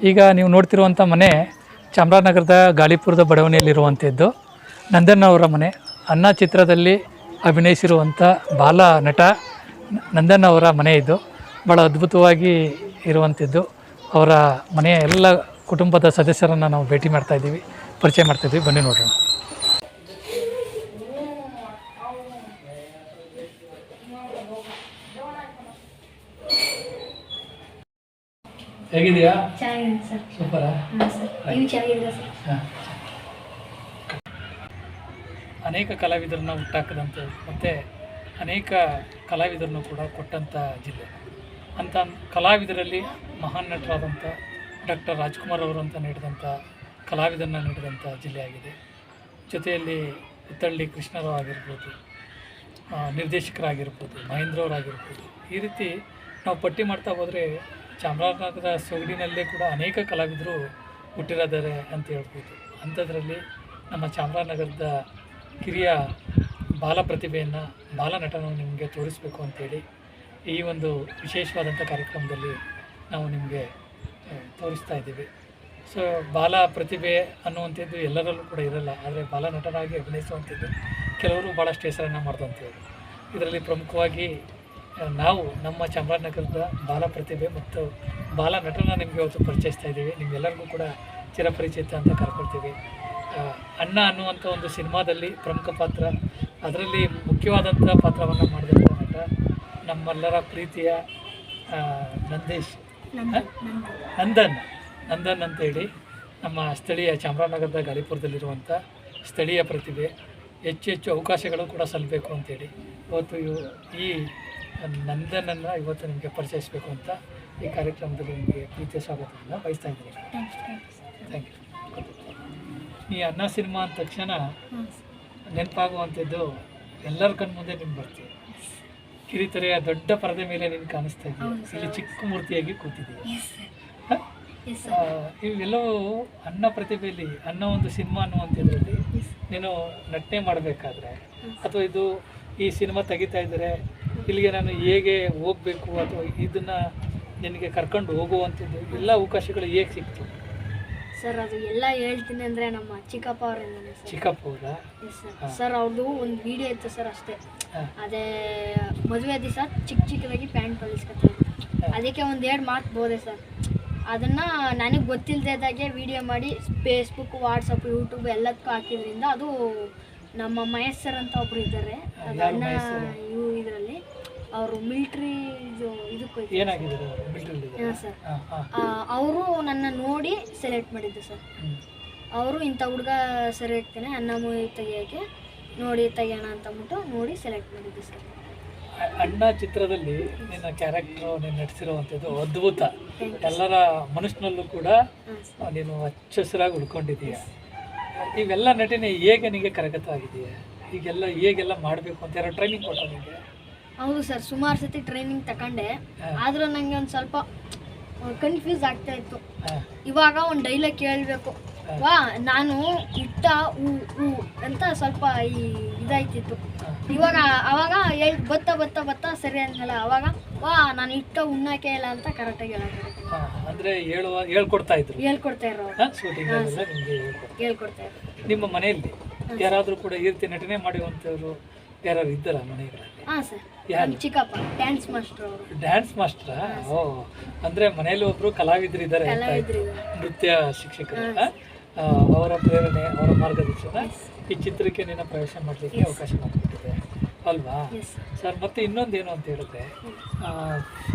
ಈಗ ನೀವು ನೋಡ್ತಿರುವಂಥ ಮನೆ ಚಾಮರಾಜನಗರದ ಗಾಳಿಪುರದ ಬಡಾವಣೆಯಲ್ಲಿರುವಂಥದ್ದು ನಂದನ್ ಅವರ ಮನೆ. ಅನ್ನ ಚಿತ್ರದಲ್ಲಿ ಅಭಿನಯಿಸಿರುವಂಥ ಬಾಲ ನಟ ನಂದನ್ ಅವರ ಮನೆ ಇದು. ಭಾಳ ಅದ್ಭುತವಾಗಿ ಇರುವಂಥದ್ದು. ಅವರ ಮನೆಯ ಎಲ್ಲ ಕುಟುಂಬದ ಸದಸ್ಯರನ್ನು ನಾವು ಭೇಟಿ ಮಾಡ್ತಾಯಿದ್ದೀವಿ, ಪರಿಚಯ ಮಾಡ್ತಾಯಿದ್ದೀವಿ. ಬನ್ನಿ ನೋಡೋಣ. ಹೇಗಿದೆಯಾ? ಸೂಪರಾ? ಅನೇಕ ಕಲಾವಿದರನ್ನ ಹುಟ್ಟಾಕದಂತೆ ಮತ್ತು ಅನೇಕ ಕಲಾವಿದರನ್ನು ಕೂಡ ಕೊಟ್ಟಂಥ ಜಿಲ್ಲೆ. ಅಂಥ ಕಲಾವಿದರಲ್ಲಿ ಮಹಾನ್ ನಟರಾದಂಥ ಡಾಕ್ಟರ್ ರಾಜ್ಕುಮಾರ್ ಅವರು ಅಂತ ನೀಡಿದಂಥ ಕಲಾವಿದರನ್ನ ನೀಡಿದಂಥ ಜಿಲ್ಲೆಯಾಗಿದೆ. ಜೊತೆಯಲ್ಲಿ ಹುತ್ತಳ್ಳಿ ಕೃಷ್ಣರಾವ್ ಆಗಿರ್ಬೋದು, ನಿರ್ದೇಶಕರಾಗಿರ್ಬೋದು, ಮಹೇಂದ್ರವರಾಗಿರ್ಬೋದು. ಈ ರೀತಿ ನಾವು ಪಟ್ಟಿ ಮಾಡ್ತಾ ಹೋದರೆ ಚಾಮರಾಜನಗರ ಸೊಗಡಿನಲ್ಲೇ ಕೂಡ ಅನೇಕ ಕಲಾವಿದರು ಹುಟ್ಟಿರಿದ್ದಾರೆ ಅಂತ ಹೇಳ್ಬೋದು. ಅಂಥದ್ರಲ್ಲಿ ನಮ್ಮ ಚಾಮರಾಜನಗರದ ಕಿರಿಯ ಬಾಲ ಪ್ರತಿಭೆಯನ್ನು, ಬಾಲ ನಟನನ್ನು ನಿಮಗೆ ತೋರಿಸಬೇಕು ಅಂತೇಳಿ ಈ ಒಂದು ವಿಶೇಷವಾದಂಥ ಕಾರ್ಯಕ್ರಮದಲ್ಲಿ ನಾವು ನಿಮಗೆ ತೋರಿಸ್ತಾ ಇದ್ದೀವಿ. ಸೊ ಬಾಲ ಪ್ರತಿಭೆ ಅನ್ನುವಂಥದ್ದು ಎಲ್ಲರಲ್ಲೂ ಕೂಡ ಇರಲ್ಲ, ಆದರೆ ಬಾಲ ನಟನಾಗಿ ಅಭಿನಯಿಸುವಂಥದ್ದು ಕೆಲವರು ಭಾಳಷ್ಟು ಹೆಸರನ್ನು ಮಾಡಿದಂಥವ್ರು. ಇದರಲ್ಲಿ ಪ್ರಮುಖವಾಗಿ ನಾವು ನಮ್ಮ ಚಾಮರಾಜನಗರದ ಬಾಲ ಪ್ರತಿಭೆ ಮತ್ತು ಬಾಲ ನಟನ ನಿಮಗೆ ಇವತ್ತು ಪರಿಚಯಿಸ್ತಾ ಇದ್ದೀವಿ. ನಿಮಗೆಲ್ಲರಿಗೂ ಕೂಡ ಚಿರಪರಿಚಿತ ಅಂತ ಕರ್ಕೊಳ್ತೀವಿ. ಅಣ್ಣ ಅನ್ನುವಂಥ ಒಂದು ಸಿನಿಮಾದಲ್ಲಿ ಪ್ರಮುಖ ಪಾತ್ರ, ಅದರಲ್ಲಿ ಮುಖ್ಯವಾದಂಥ ಪಾತ್ರವನ್ನು ಮಾಡಿದಂಥ ನಟ ನಮ್ಮೆಲ್ಲರ ಪ್ರೀತಿಯ ನಂದನ್ ಅಂತೇಳಿ ನಮ್ಮ ಸ್ಥಳೀಯ ಚಾಮರಾಜನಗರದ ಗಾಳಿಪುರದಲ್ಲಿರುವಂಥ ಸ್ಥಳೀಯ ಪ್ರತಿಭೆ. ಹೆಚ್ಚು ಅವಕಾಶಗಳು ಕೂಡ ಸಲ್ಲಬೇಕು ಅಂತೇಳಿ ಇವತ್ತು ಈ ನಂದನನ್ನು ಇವತ್ತು ನಿಮಗೆ ಪರಿಚಯಿಸಬೇಕು ಅಂತ ಈ ಕಾರ್ಯಕ್ರಮದಲ್ಲಿ ನಿಮಗೆ ಪ್ರೀತಿಯ ಸ್ವಾಗತವನ್ನು ಬಯಸ್ತಾ ಇದ್ದೀನಿ. Thank you. ಈ ಅನ್ನ ಸಿನಿಮಾ ಅಂದ ತಕ್ಷಣ ನೆನಪಾಗುವಂಥದ್ದು ಎಲ್ಲರ ಕಣ್ಮುಂದೆ ನಿಮ್ಗೆ ಬರ್ತೀವಿ. ಕಿರಿತೆರೆಯ ದೊಡ್ಡ ಪರದೆ ಮೇಲೆ ನೀನು ಕಾಣಿಸ್ತಾ ಇದ್ದೀವಿ, ಇಲ್ಲಿ ಚಿಕ್ಕ ಮೂರ್ತಿಯಾಗಿ ಕೂತಿದ್ದೀವಿ. ಇವೆಲ್ಲವೂ ಅನ್ನ ಪ್ರತಿಭೆಯಲ್ಲಿ, ಅನ್ನ ಒಂದು ಸಿನಿಮಾ ಅನ್ನುವಂಥದ್ರಲ್ಲಿ ನೀನು ನಟನೆ ಮಾಡಬೇಕಾದ್ರೆ ಅಥವಾ ಇದು ಈ ಸಿನಿಮಾ ತೆಗಿತಾ ಇದ್ದರೆ ಇಲ್ಲಿಗೆ ನಾನು ಹೇಗೆ ಹೋಗಬೇಕು ಅಥವಾ ಇದನ್ನು ನಿನಗೆ ಕರ್ಕೊಂಡು ಹೋಗುವಂಥದ್ದು ಎಲ್ಲ ಅವಕಾಶಗಳು ಹೇಗೆ ಸಿಕ್ತು ಸರ್? ಅದು ಎಲ್ಲ ಹೇಳ್ತೀನಿ ಅಂದರೆ ನಮ್ಮ ಚಿಕ್ಕಪ್ಪ ಅವರಿಂದನೇ ಸರ್. ಚಿಕ್ಕಪ್ಪ ಅವರಾ? ಸರ್ ಅವ್ರದ್ದು ಒಂದು ವಿಡಿಯೋ ಇತ್ತು ಸರ್, ಅಷ್ಟೇ. ಅದೇ ಮದುವೆ ದಿವಸ ಚಿಕ್ಕದಾಗಿ ಪ್ಯಾಂಟ್ ಹೊಲಿಸ್ಕೊತಾರೆ, ಅದಕ್ಕೆ ಒಂದೆರಡು ಮಾತು ಬೋದೆ ಸರ್. ಅದನ್ನು ನನಗೆ ಗೊತ್ತಿಲ್ಲದಾಗೆ ವಿಡಿಯೋ ಮಾಡಿ ಫೇಸ್ಬುಕ್, ವಾಟ್ಸಪ್, ಯೂಟ್ಯೂಬ್ ಎಲ್ಲದಕ್ಕೂ ಹಾಕಿದ್ರಿಂದ ಅದು ನಮ್ಮ ಮಹೇಶ್ ಸರ್ ಅಂತ ಒಬ್ರು ಇದ್ದಾರೆ, ಅಣ್ಣ ಇದರಲ್ಲಿ ಅವರು ಮಿಲ್ಟ್ರಿ ಇದಕ್ಕೆ ಸರ್. ಅವರು ನನ್ನ ನೋಡಿ ಸೆಲೆಕ್ಟ್ ಮಾಡಿದ್ದು ಸರ್. ಅವರು ಇಂಥ ಹುಡುಗ ಸರಿ ಆಗ್ತಾನೆ ಅನ್ನ ಮೂವಿ ತೆಗಿಯೋಕ್ಕೆ ನೋಡಿ ತೆಗಿಯೋಣ ಅಂತ ಅಂದ್ಬಿಟ್ಟು ನೋಡಿ ಸೆಲೆಕ್ಟ್ ಮಾಡಿದ್ದು ಸರ್. ಅಣ್ಣ ಚಿತ್ರದಲ್ಲಿ ನಿನ್ನ ಕ್ಯಾರೆಕ್ಟರ್ ನೀನು ನಟಿಸಿರುವಂಥದ್ದು ಅದ್ಭುತ. ಎಲ್ಲರ ಮನಸ್ಸಿನಲ್ಲೂ ಕೂಡ ನೀನು ಹಚ್ಚಸಿರಾಗಿ ಉಳ್ಕೊಂಡಿದ್ದೀಯ. ಇವೆಲ್ಲ ನಟನೆ ಹೇಗೆ ನಿಮಗೆ ಕರಗತ ಆಗಿದೆಯಾ? ಈಗೆಲ್ಲ ಹೇಗೆಲ್ಲ ಮಾಡಬೇಕು ಅಂತ ಯಾರೋ ಟ್ರೈನಿಂಗ್ ಕೊಟ್ಟ ನಿಮಗೆ? ಹೌದು ಸರ್, ಸುಮಾರು ಸತಿ ಟ್ರೈನಿಂಗ್ ತಗೊಂಡೆ, ಆದರೂ ನನಗೆ ಒಂದು ಸ್ವಲ್ಪ ಕನ್ಫ್ಯೂಸ್ ಆಗ್ತಾ ಇತ್ತು. ಇವಾಗ ಒಂದು ಡೈಲಾಗ್ ಕೇಳಬೇಕು, ವಾ ನಾನು ಇಟ್ಟ ಹೂ ಅಂತ ಸ್ವಲ್ಪ ಇದಾಯ್ತಿತ್ತು. ಇವಾಗ ಅವಾಗ ಬತ್ತ ಸರಿ ಅಂದಲ್ಲ, ಅವಾಗ ವಾ ನಾನು ಇಟ್ಟ ಉಣ್ಣಕ್ಕೆ ಇಲ್ಲ ಅಂತ ಕರೆಕ್ಟಾಗಿ ಅಂದ್ರೆ ಹೇಳ್ಕೊಡ್ತಾ ಇದ್ರು, ಹೇಳ್ಕೊಡ್ತಾ ಇರೋ ಹೇಳ್ಕೊಡ್ತಾ ಇದ್ರು. ನಿಮ್ಮ ಮನೆಯಲ್ಲಿ ಯಾರಾದರೂ ಕೂಡ ಈ ರೀತಿ ನಟನೆ ಮಾಡುವಂಥವ್ರು ಯಾರು ಇದ್ದಾರ ಮನೆಗಳಲ್ಲಿ? ಹಾಂ ಸರ್, ಚಿಕ್ಕಪ್ಪ ಡ್ಯಾನ್ಸ್ ಮಾಸ್ಟರ್ ಅವರು. ಡ್ಯಾನ್ಸ್ ಮಾಸ್ಟರಾ? ಓ, ಅಂದರೆ ಮನೆಯಲ್ಲಿ ಒಬ್ಬರು ಕಲಾವಿದರು ಇದ್ದಾರೆ, ನೃತ್ಯ ಶಿಕ್ಷಕರು. ಅವರ ಪ್ರೇರಣೆ, ಅವರ ಮಾರ್ಗದರ್ಶನ ಈ ಚಿತ್ರಕ್ಕೆ ನಿನ್ನ ಪ್ರವೇಶ ಮಾಡಲಿಕ್ಕೆ ಅವಕಾಶ ಮಾಡಿಕೊಟ್ಟಿದೆ ಅಲ್ವಾ ಸರ್? ಮತ್ತು ಇನ್ನೊಂದೇನು ಅಂತ ಹೇಳಿದ್ರೆ,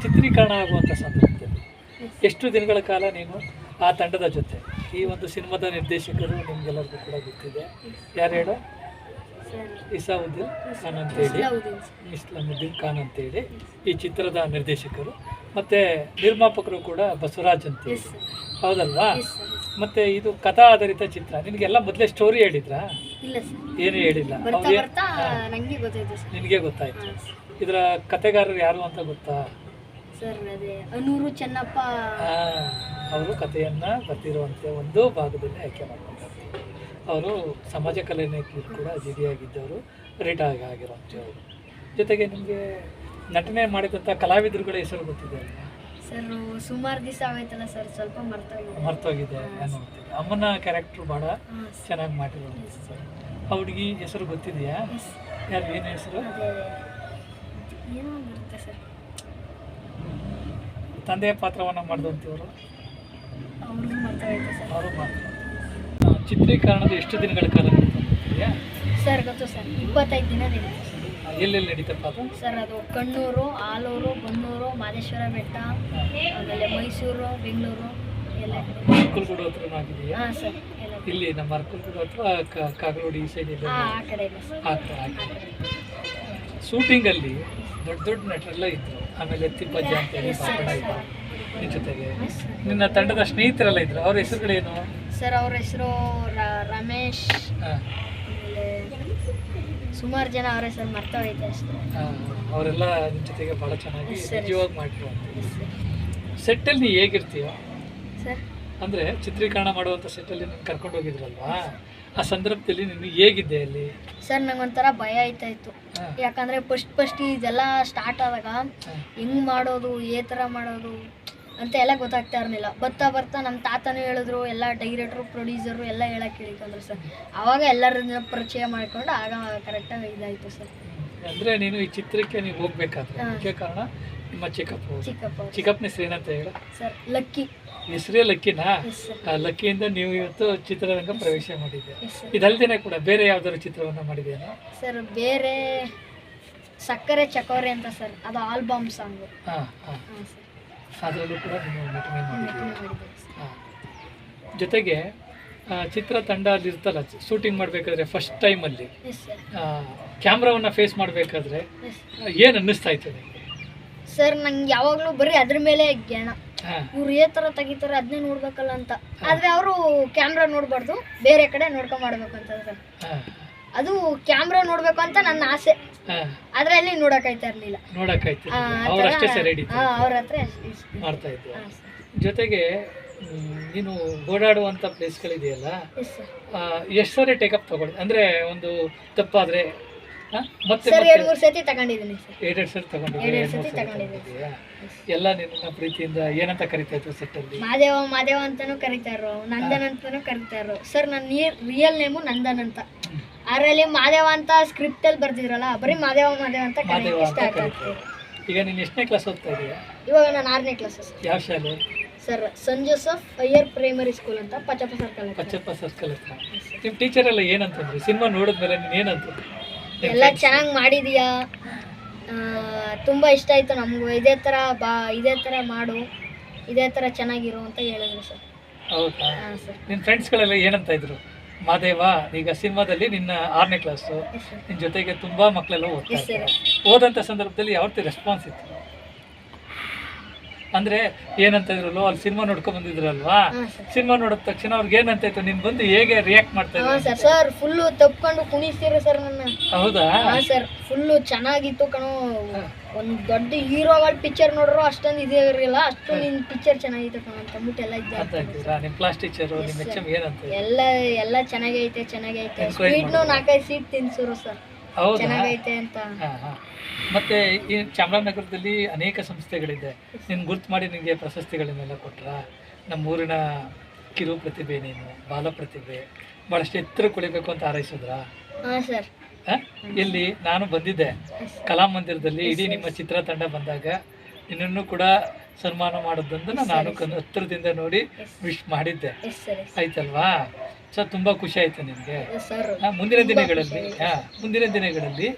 ಚಿತ್ರೀಕರಣ ಆಗುವಂಥ ಸಂದರ್ಭದಲ್ಲಿ ಎಷ್ಟು ದಿನಗಳ ಕಾಲ ನೀನು ಆ ತಂಡದ ಜೊತೆ, ಈ ಒಂದು ಸಿನಿಮಾದ ನಿರ್ದೇಶಕರು ನಿಮಗೆಲ್ಲರಿಗೂ ಕೂಡ ಗೊತ್ತಿದೆ, ಯಾರು ಹೇಳೋ? ಇಸಾವುದ್ದೀನ್ ಖಾನ್ ಅಂತೇಳಿ, ಇಸ್ಲಾಮುದ್ದೀನ್ ಖಾನ್ ಅಂತೇಳಿ ಈ ಚಿತ್ರದ ನಿರ್ದೇಶಕರು, ಮತ್ತು ನಿರ್ಮಾಪಕರು ಕೂಡ ಬಸವರಾಜ್ ಅಂತೇಳಿ, ಹೌದಲ್ವಾ? ಮತ್ತು ಇದು ಕಥಾ ಆಧಾರಿತ ಚಿತ್ರ. ನಿನಗೆಲ್ಲ ಮೊದಲೇ ಸ್ಟೋರಿ ಹೇಳಿದ್ರಾ? ಏನು ಹೇಳಿಲ್ಲ, ನಿನಗೆ ಗೊತ್ತಾಯ್ತು. ಇದರ ಕಥೆಗಾರರು ಯಾರು ಅಂತ ಗೊತ್ತಾ? ಅನೂರು ಚೆನ್ನಪ್ಪ ಅವರು ಕಥೆಯನ್ನು ಬರ್ತಿರುವಂಥ ಒಂದು ಭಾಗದಲ್ಲಿ ಆಯ್ಕೆ ಮಾಡ್ಕೊಂಡ್ರು. ಅವರು ಸಮಾಜ ಕಲ್ಯಾಣಕ್ಕೆ ಕೂಡ ಆಗಿದ್ದವರು, ರಿಟೈರ್ ಆಗಿರೋಂಥವ್ರು. ಜೊತೆಗೆ ನಿಮಗೆ ನಟನೆ ಮಾಡಿದಂಥ ಕಲಾವಿದರುಗಳ ಹೆಸರು ಗೊತ್ತಿದೆ ಅಲ್ವಾ? ಸರ್ ಸುಮಾರು ದಿವಸ ಆಗೋಯ್ತಲ್ಲ ಸರ್, ಸ್ವಲ್ಪ ಮರ್ತೋಗಿದೆ ಅನ್ನೋದು. ಅಮ್ಮನ ಕ್ಯಾರೆಕ್ಟ್ರು ಭಾಳ ಚೆನ್ನಾಗಿ ಮಾಡಿರೋದು ಸರ್. ಆ ಹುಡುಗಿ ಹೆಸರು ಗೊತ್ತಿದೆಯಾ? ಯಾರು, ಏನು ಹೆಸರು? ಏನೋ ಬರುತ್ತೆ ಸರ್. ತಂದೆಯ ಪಾತ್ರವನ್ನು ಮಾಡಿದಂಥವ್ರು ಅವ್ರಿಗೂ ಮರ್ತೋಗೈತೆ ಸರ್. ಅವರು ಮಾತ್ರ. ಚಿತ್ರೀಕರಣದ ಎಷ್ಟು ದಿನಗಳ ಕಾಲ ನಡೀತಾ? ಸರ್ ಗೊತ್ತು ಸರ್, 25 ದಿನ ನಡೀತು ಸರ್. ಎಲ್ಲೆಲ್ಲಿ ನಡೀತಪ್ಪ ಅದು? ಸರ್ ಅದು ಕಣ್ಣೂರು, ಆಲೂರು, ಬನ್ನೂರು, ಮಾದೇಶ್ವರ ಬೆಟ್ಟ, ಆಮೇಲೆ ಮೈಸೂರು, ಬೆಂಗಳೂರು ಎಲ್ಲ ಕಡೆ. ಅರ್ಕಲ್ಗೂಡು ಹತ್ರನೂ ಆಗಿದೆಯಾ? ಹಾಂ ಸರ್, ಎಲ್ಲ ಇಲ್ಲಿ ನಮ್ಮ ಅರ್ಕಲ್ಗೂಡು ಹತ್ರ ಕಾಗರೋಡಿ ಈ ಸೈಡ್ ಇದೆ. ಆ ಕಡೆ ಇಲ್ಲ ಸರ್. ಆ ಕಡೆ ಶೂಟಿಂಗಲ್ಲಿ ದೊಡ್ಡ ದೊಡ್ಡ ನಟರೆಲ್ಲ ಇದ್ರು. ಆಮೇಲೆ ತಿಪ್ಪಜ್ಜ ಅಂತೇಳಿ ಬಾಬಣ್ಣ ಇದ್ರು ನಿನ್ನ ಜೊತೆಗೆ. ನಿನ್ನ ತಂಡದ ಸ್ನೇಹಿತರೆಲ್ಲ ಇದ್ರು, ಅವ್ರ ಹೆಸರುಗಳೇನು? ಸರ್ ಅವ್ರ ಹೆಸರು ರಮೇಶ್, ಹಾಂ, ಆಮೇಲೆ ಸುಮಾರು ಜನ ಅವ್ರ ಹೆಸರು ಮರ್ತೋಗೈತೆ ಅಷ್ಟೇ. ಅವರೆಲ್ಲ ನಿನ್ನ ಜೊತೆಗೆ ಭಾಳ ಚೆನ್ನಾಗಿ ಸರಿ. ನಿಜವಾಗಿ ಮಾಡಿದ್ರು. Yes sir. ಸೆಟ್ಟಲ್ಲಿ ನೀ ಹೇಗಿರ್ತೀಯೋ ಸರ್ ಅಂದರೆ ಚಿತ್ರೀಕರಣ ಮಾಡುವಂಥ ಸೆಟ್ಟಲ್ಲಿ ನೀನು ಕರ್ಕೊಂಡು ಹೋಗಿದ್ರಲ್ವಾ, ಆ ಸಂದರ್ಭದಲ್ಲಿ ನೀನು ಹೇಗಿದ್ದೆ ಅಲ್ಲಿ? ಸರ್ ನಂಗೊಂಥರ ಭಯ ಆಯ್ತಾ ಇತ್ತು. ಹಾಂ, ಯಾಕಂದರೆ ಫಸ್ಟ್ ಇದೆಲ್ಲ ಸ್ಟಾರ್ಟ್ ಆದಾಗ ಹೆಂಗೆ ಮಾಡೋದು, ಥರ ಮಾಡೋದು ಅಂತ ಎಲ್ಲ ಗೊತ್ತಾಗ್ತಾ ಇರಲಿಲ್ಲ. ಬರ್ತಾ ನಮ್ಮ ತಾತನೂ ಹೇಳಿದ್ರು, ಎಲ್ಲ ಡೈರೆಕ್ಟ್ರು, ಪ್ರೊಡ್ಯೂಸರು ಎಲ್ಲ ಹೇಳಕ್ಕೆ ಹೇಳಿಕೊಂಡ್ರು ಸರ್. ಆವಾಗ ಎಲ್ಲರನ್ನ ಪರಿಚಯ ಮಾಡಿಕೊಂಡು ಆಗ ಕರೆಕ್ಟಾಗಿ ಇದಾಯಿತು ಸರ್. ಅಂದರೆ ನೀನು ಈ ಚಿತ್ರಕ್ಕೆ ನೀವು ಹೋಗ್ಬೇಕಾದ್ರೆ ಮುಖ್ಯ ಕಾರಣ ನಿಮ್ಮ ಚಿಕ್ಕಪ್ಪ. ಚಿಕ್ಕಪ್ಪನ ಹೆಸರು ಏನಂತ ಹೇಳ? Sir lucky. ಹೆಸರೇ ಲಕ್ಕಿನಾ? Yes sir. ಆ ಲಕ್ಕಿಯಿಂದ ನೀವು ಇವತ್ತು ಚಿತ್ರರಂಗ ಪ್ರವೇಶ ಮಾಡಿದ್ದೆ. Yes sir. ಇದಲ್ದೇನೆ ಕೂಡ ಬೇರೆ ಯಾವ್ದಾದ್ರು ಚಿತ್ರವನ್ನು ಮಾಡಿದೆಯಾ? ಸರ್ ಬೇರೆ ಸಕ್ಕರೆ ಚಕೋರಿ ಅಂತ ಸರ್, ಅದು ಆಲ್ಬಮ್ ಸಾಂಗು. ಹಾಂ ಹಾಂ, ಹಾಂ ಸರ್. ಅದರಲ್ಲೂ ಕೂಡ ನೀವು ನಟನೆ ಮಾಡಿದ್ದೀವಿ. ಮಾಡಿದ್ದೀವಿ ಸರ್. ಹಾಂ, ಜೊತೆಗೆ ಚಿತ್ರತಂಡ ಅಲ್ಲಿರ್ತಲ್ಲ, ಶೂಟಿಂಗ್ ಮಾಡಬೇಕಾದ್ರೆ ಫಸ್ಟ್ ಟೈಮಲ್ಲಿ ಎಸ್ ಸರ್. ಕ್ಯಾಮ್ರಾವನ್ನು ಫೇಸ್ ಮಾಡಬೇಕಾದ್ರೆ ಎಸ್ ಏನು ಅನ್ನಿಸ್ತಾ ಇತ್ತು ನಿಮಗೆ? ಸರ್ ನಂಗೆ ಯಾವಾಗಲೂ ಬರೀ ಅದ್ರ ಮೇಲೆ ಜ್ಞಾನ, ಹಾಂ ಇವ್ರು ಥರ ತೆಗಿತಾರೆ ಅದನ್ನೇ ನೋಡ್ಬೇಕಲ್ಲ ಅಂತ. ಆದರೆ ಅವರು ಕ್ಯಾಮ್ರಾ ನೋಡಬಾರ್ದು, ಬೇರೆ ಕಡೆ ನೋಡ್ಕೊಂಡು ಮಾಡ್ಬೇಕು ಅಂತ ಸರ್. ಹಾಂ ಅದು ಕ್ಯಾಮ್ರಾ ನೋಡ್ಬೇಕು ಅಂತ ನನ್ನ ಆಸೆ, ಹಾಂ, ಆದರೆ ಅಲ್ಲಿ ನೋಡೋಕ್ಕಾಯ್ತಾ ಇರಲಿಲ್ಲ. ನೋಡೋಕ್ಕಾಯ್ತು, ಅವರಷ್ಟೇ ಸರಿ ಅವ್ರ ಹತ್ರ ಮಾಡ್ತಾ ಇದ್ದೆ. ಹಾಂ ಸರ್. ಜೊತೆಗೆ ನೀನು ಓಡಾಡುವಂಥ ಪ್ಲೇಸ್ಗಳಿದೆಯಲ್ಲ, ಎಸ್ ಸರ್. ಎಷ್ಟು ಸಾರಿ ಟೇಕಪ್ ತಗೊಂಡು, ಅಂದರೆ ಒಂದು ತಪ್ಪಾದರೆ ಮತ್ತೆ ಸರ್ 2-3 ಸತಿ ತಗೊಂಡಿದ್ದೀನಿ ಸರ್. 2 ಸರಿ ತಗೊಂಡಿದ್ದೆ. 2 ಸತಿ ತಗೊಂಡಿದ್ದೀನಿ. ಎಲ್ಲ ನಿನ್ನ ಪ್ರೀತಿಯಿಂದ ಏನಂತ ಕರಿತಾ ಇದ್ರು ಸೆಟ್ಟಲ್ಲಿ? ಮಾದೇವ ಅಂತಾನೂ ಕರೀತಾರೋ, ನಂದನ್ ಅಂತಾನೂ ಕರೀತಾರೋ ಸರ್. ನನ್ನ ರಿಯಲ್ ನೇಮು ನಂದನ್ ಅಂತ. ಅದರಲ್ಲಿ ಮಾದೇವ ಅಂತ ಸ್ಕ್ರಿಪ್ಟಲ್ಲಿ ಬರ್ದಿದ್ರಲ್ಲ, ಬರೀ ಮಾದೇವ ಅಂತ ಮಾದೇವ ಅಂತ ಸ್ಟಾರ್ಟ್ ಕರೀತಾರೆ. ಆಗ್ತದೆ. ಈಗ ನೀನು ಎಷ್ಟನೇ ಕ್ಲಾಸ್ ಓದ್ತಾ ಇದೆಯಾ? ಇವಾಗ ನಾನು 6ನೇ ಕ್ಲಾಸ್ ಸರ್. ಯಾವ ಶಾಲೆ? ಸರ್ ಸನ್ ಜೋಸಫ್ ಹೈಯರ್ ಪ್ರೈಮರಿ ಸ್ಕೂಲ್ ಅಂತ, ಪಚ್ಚಪ್ಪ ಸರ್ಕಲ್. ಪಚ್ಚಪ್ಪ ಸರ್ಕಲ್ ಹತ್ರ. ನಿಮ್ಮ ಟೀಚರ್ ಎಲ್ಲ ಏನಂತಂದ್ರಿ ಸಿನಿಮಾ ನೋಡಿದ್ಮೇಲೆ ನೀನು ಏನಂತಂದ್ರಿ? ಎಲ್ಲ ಚೆನ್ನಾಗಿ ಮಾಡಿದೀಯಾ, ತುಂಬ ಇಷ್ಟ ಆಯಿತು ನಮಗೂ, ಇದೇ ಥರ ಮಾಡು, ಇದೇ ಥರ ಚೆನ್ನಾಗಿರು ಅಂತ ಹೇಳಿದ್ರು ಸರ್. ಹೌದಾ? ಹಾಂ ಸರ್. ನಿನ್ನ ಫ್ರೆಂಡ್ಸ್ಗಳೆಲ್ಲ ಏನಂತ ಇದ್ರು? ಮಾದೇವ ಈಗ ಸಿನಿಮಾದಲ್ಲಿ ನಿನ್ನ 6ನೇ ಕ್ಲಾಸು, ಎಸ್ ಸರ್. ನಿನ್ನ ಜೊತೆಗೆ ತುಂಬ ಮಕ್ಕಳೆಲ್ಲ ಓದ್ತಾ ಎಸ್ ಸರ್. ಇರ್ತಾರೆ. ಓದಂಥ ಸಂದರ್ಭದಲ್ಲಿ ಯಾವ ರೀತಿ ರೆಸ್ಪಾನ್ಸ್ ಇತ್ತು? ಅಂದರೆ ಏನಂತ ಇದ್ರಲ್ಲೋ ಅಲ್ಲಿ ಸಿನಿಮಾ ನೋಡ್ಕೊಂಡು ಬಂದಿದ್ರಲ್ವಾ, ಹಾಂ ಸರ್. ಸಿನಿಮಾ ನೋಡಿದ ತಕ್ಷಣ ಅವ್ರಿಗೆ ಏನಂತ ಇತ್ತು, ನೀನು ಬಂದು ಹೇಗೆ ರಿಯಾಕ್ಟ್ ಮಾಡ್ತಾ ಹಾಂ ಇದ್ದೆ? ಸರ್ ಫುಲ್ಲು ತಪ್ಕೊಂಡು ಕುಣಿಸ್ತೀರಿ ಸರ್ ನನ್ನ. ಹೌದಾ? ಹಾಂ ಸರ್, ಫುಲ್ಲು ಚೆನ್ನಾಗಿತ್ತು ಕಣೋ. ಒಂದು ದೊಡ್ಡ ಹೀರೋಗಳ ಪಿಕ್ಚರ್ ನೋಡ್ರು ಅಷ್ಟೊಂದು ಇದೇ ಇರಲಿಲ್ಲ, ಅಷ್ಟು ನಿನ್ನ ಪಿಕ್ಚರ್ ಚೆನ್ನಾಗಿತ್ತು ಕಣೋ ಅಂತ ಅಂದ್ಬಿಟ್ಟು ಎಲ್ಲ ಅಂತ ಇದ್ದೆ. ಇದ್ದೀರಾ? ನಿಮ್ಮ ಕ್ಲಾಸ್ ಟೀಚರು ನಿಮ್ಮ ಎಚ್ ಎಮ್ ಏನಂತ ಇದ್ರು? ಎಲ್ಲ ಚೆನ್ನಾಗೈತೆ. Encourage ಸ್ವೀಟ್ನು ಮಾಡಿದ್ರು. 4-5 ಸ್ವೀಟ್ ತಿನ್ಸೂರು ಸರ್, ಹೌದಾ? ಚೆನ್ನಾಗೈತೆ ಅಂತ. ಹಾಂ ಹಾಂ. ಮತ್ತು ಈ ಚಾಮರಾಜನಗರದಲ್ಲಿ ಅನೇಕ ಸಂಸ್ಥೆಗಳಿದೆ. ನೀನು ಗುರ್ತು ಮಾಡಿ ನಿನಗೆ ಪ್ರಶಸ್ತಿಗಳನ್ನೆಲ್ಲ ಕೊಟ್ರ? ನಮ್ಮೂರಿನ ಕಿರು ಪ್ರತಿಭೆ ನೀನು, ಬಾಲ ಪ್ರತಿಭೆ, ಭಾಳಷ್ಟು ಎತ್ತರ ಕುಳಿಬೇಕು ಅಂತ ಹಾರೈಸಿದ್ರಾ? ಹಾಂ ಸರ್. ಎಲ್ಲಿ ನಾನು ಬಂದಿದ್ದೆ ಕಲಾಮಂದಿರದಲ್ಲಿ, ಇಡೀ ನಿಮ್ಮ ಚಿತ್ರತಂಡ ಬಂದಾಗ ನಿನ್ನನ್ನು ಕೂಡ ಸನ್ಮಾನ ಮಾಡೋದನ್ನು ನಾನು ಹತ್ತಿರದಿಂದ ನೋಡಿ ವಿಶ್ ಮಾಡಿದ್ದೆ, ಎಸ್ ಸರ್. ಆಯ್ತಲ್ವಾ? ಸೊ ತುಂಬ ಖುಷಿ ಆಯಿತು ನಿನಗೆ. ಸರ್ ಮುಂದಿನ ದಿನಗಳಲ್ಲಿ